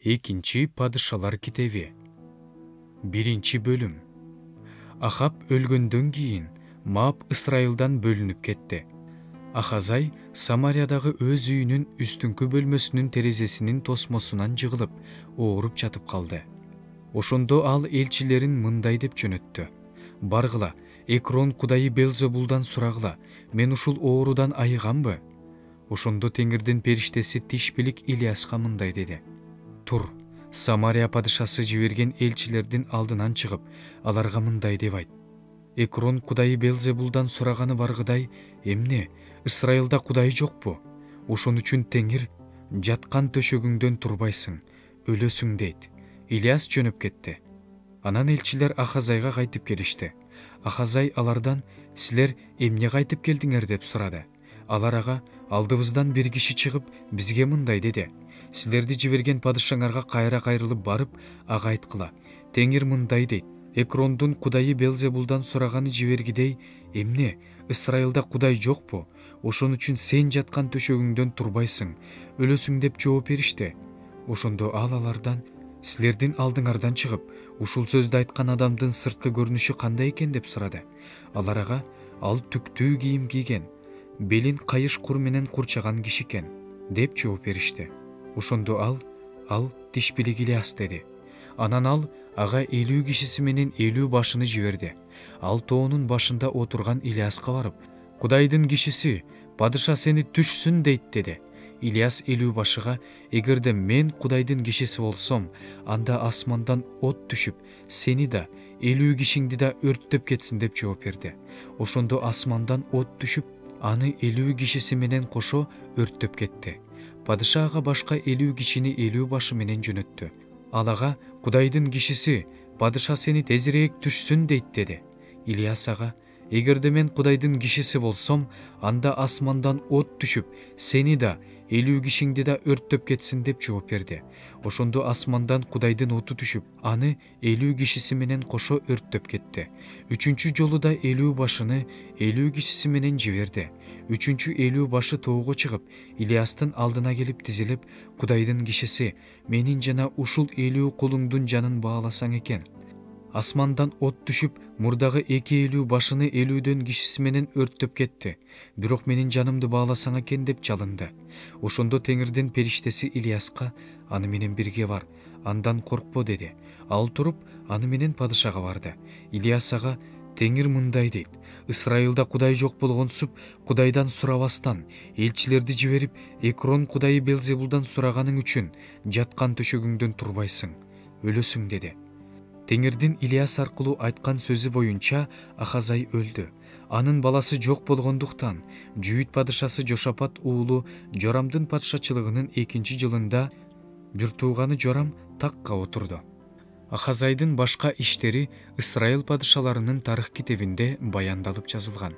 Экинчи Падышалар китеби. Биринчи бөлүм. Ахаб өлгөндөн кийин Маап Ысрайылдан бөлүнүп кетти. Ахазай Самариядагы өз үйүнүн үстүңкү бөлмөсүнүн терезесинин тосмосунан жыгылып, ооруп жатып калды. Ошондо ал элчилерин мындай деп жөнөттү: «Баргыла, Экрон кудайы Белзебулдан сурагыла, мен ушул оорудан айыганбы?» Ошондо Теңирдин периштеси Тишбилик Илияска мындай деди: «Тур, Самария падышасы жиберген элчилердин алдынан чыгып, аларга мындай деп айт: Экрон кудайы Белзебулдан сураганы баргыдай, эмне, Ысрайылда кудай жокпу? Ошон үчүн Теңир, жаткан төшөгүңдөн турбайсың, өлөсүң дейт». Илияс жөнөп кетти. Анан элчилер Ахазайга кайтып келишти. Ахазай алардан: «Силер эмне кайтып келдиңер?» деп сурады. Алар ага: «Алдыбыздан бир киши чыгып, бизге мындай деди: Силерди жиберген падышаңарга кайра кайрылып барып, ага айткыла: Теңир мындай дейт: Экрондун кудайы Белзебулдан сураганы жибергидей, эмне, Ысрайылда кудай жокпу? Ошон үчүн сен жаткан төшөгүңдөн турбайсың, өлөсүң» деп жооп беришти. Ошондо ал алардан: «Силердин алдыңардан чыгып, ушул сөздү айткан адамдын сырткы көрүнүшү кандай экен?» деп сурады. Алар ага: «Ал түктүү кийим кийген, белин кайыш кур менен курчаган киши экен» деп жооп беришти. Ошондо ал Тишбилик Илияс деди. Анан ал ага 50 кишиси менен 50 башыны жиберди. Ал тоонун башында отурган Илияска барып: «Кудайдын кишиси, падыша сени түшсүн дейт» деди. Илияс 50 башыга: «Эгерде мен Кудайдын кишиси болсом, анда асмандан от түшүп, сени да, 50 кишиңди да өрттөп кетсин» деп жооп берди. Ошондо асмандан от түшүп, аны 50 кишиси менен кошо өрттөп кетти. Падыша ага башка 50 кишини 50 башы менен жөнөттү. Ал ага: «Кудайдын кишиси, падыша сени тезирээк түшсүн дейт» деди. Илияс ага: «Эгерде мен Кудайдын кишиси болсом, анда асмандан от түшүп, сени да, 50 кишиңди да өрттөп кетсин» деп жооп берди. Ошондо асмандан Кудайдын оту түшүп, аны 50 кишиси менен кошо өрттөп кетти. Үчүнчү жолу да 50 башыны 50 кишиси менен жиберди. Үчүнчү 50 башы тоого чыгып, Илиястын алдына келип тизилип: «Кудайдын кишиси, менин жана ушул 50 кулуңдун жанын бааласаң экен». Асмандан от түшүп, мурдагы 250 башыны 50дөн кишиси менен өрттөп кетти. Бирок менин жанымды бааласаң экен деп жалынды. Ошондо Теңирдин периштеси Илияска: «Аны менен бирге бар, андан коркпо» деди. Ал туруп, аны менен падышага барды. Илияс ага: «Теңир мындай дейт: Ысрайылда кудай жок болгонсуп, Кудайдан сурабастан, элчилерди жиберип, Экрон кудайы Белзебулдан сураганың үчүн жаткан төшөгүңдөн турбайсың, өлөсүң» деди. Теңирдин Илияс аркылуу айткан сөзү боюнча Ахазай өлдү. Анын баласы жок болгондуктан, Жүйүт падышасы Жошапат уулу Жорамдын патшачылыгынын 2 жылында бир тууганы Жорам такка отурду. Ахазайдын башка иштери Ысрайыл падышаларынын тарых китебинде баяндалып жазылган.